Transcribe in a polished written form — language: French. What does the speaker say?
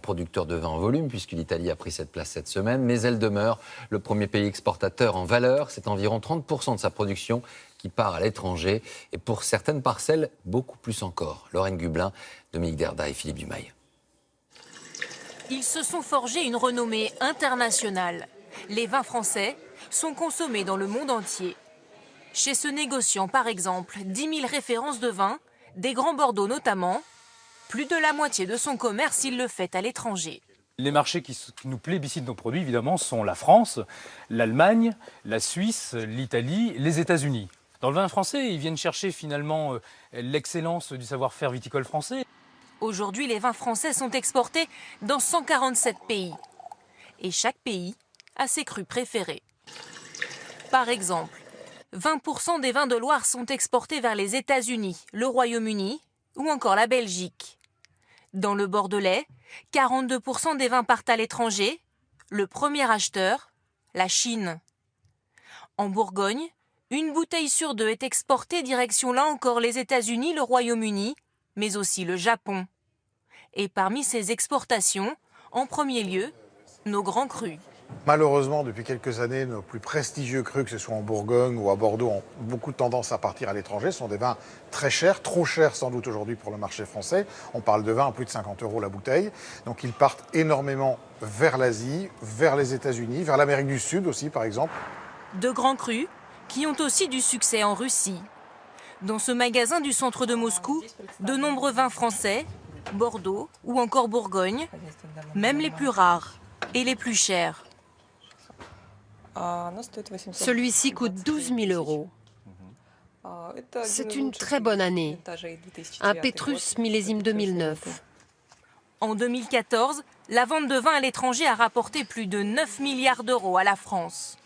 producteur de vin en volume, puisque l'Italie a pris cette place cette semaine, mais elle demeure le premier pays exportateur en valeur. C'est environ 30% de sa production qui part à l'étranger, et pour certaines parcelles, beaucoup plus encore. Lorraine Gublin, Dominique Derda et Philippe Dumail. Ils se sont forgés une renommée internationale. Les vins français sont consommés dans le monde entier. Chez ce négociant, par exemple, 10 000 références de vin, des grands Bordeaux notamment. Plus de la moitié de son commerce, il le fait à l'étranger. Les marchés qui nous plébiscitent nos produits, évidemment, sont la France, l'Allemagne, la Suisse, l'Italie, les États-Unis. Dans le vin français, ils viennent chercher finalement l'excellence du savoir-faire viticole français. Aujourd'hui, les vins français sont exportés dans 147 pays. Et chaque pays a ses crus préférés. Par exemple, 20% des vins de Loire sont exportés vers les États-Unis, le Royaume-Uni ou encore la Belgique. Dans le Bordelais, 42% des vins partent à l'étranger. Le premier acheteur, la Chine. En Bourgogne, une bouteille sur deux est exportée direction là encore les États-Unis, le Royaume-Uni, mais aussi le Japon. Et parmi ces exportations, en premier lieu, nos grands crus. Malheureusement, depuis quelques années, nos plus prestigieux crus, que ce soit en Bourgogne ou à Bordeaux, ont beaucoup de tendance à partir à l'étranger. Ce sont des vins très chers, trop chers sans doute aujourd'hui pour le marché français. On parle de vins à plus de 50 € la bouteille. Donc ils partent énormément vers l'Asie, vers les États-Unis, vers l'Amérique du Sud aussi par exemple. De grands crus qui ont aussi du succès en Russie. Dans ce magasin du centre de Moscou, de nombreux vins français, Bordeaux ou encore Bourgogne, même les plus rares et les plus chers. Celui-ci coûte 12 000 €. C'est une très bonne année. Un Pétrus millésime 2009. En 2014, la vente de vin à l'étranger a rapporté plus de 9 milliards d'euros à la France.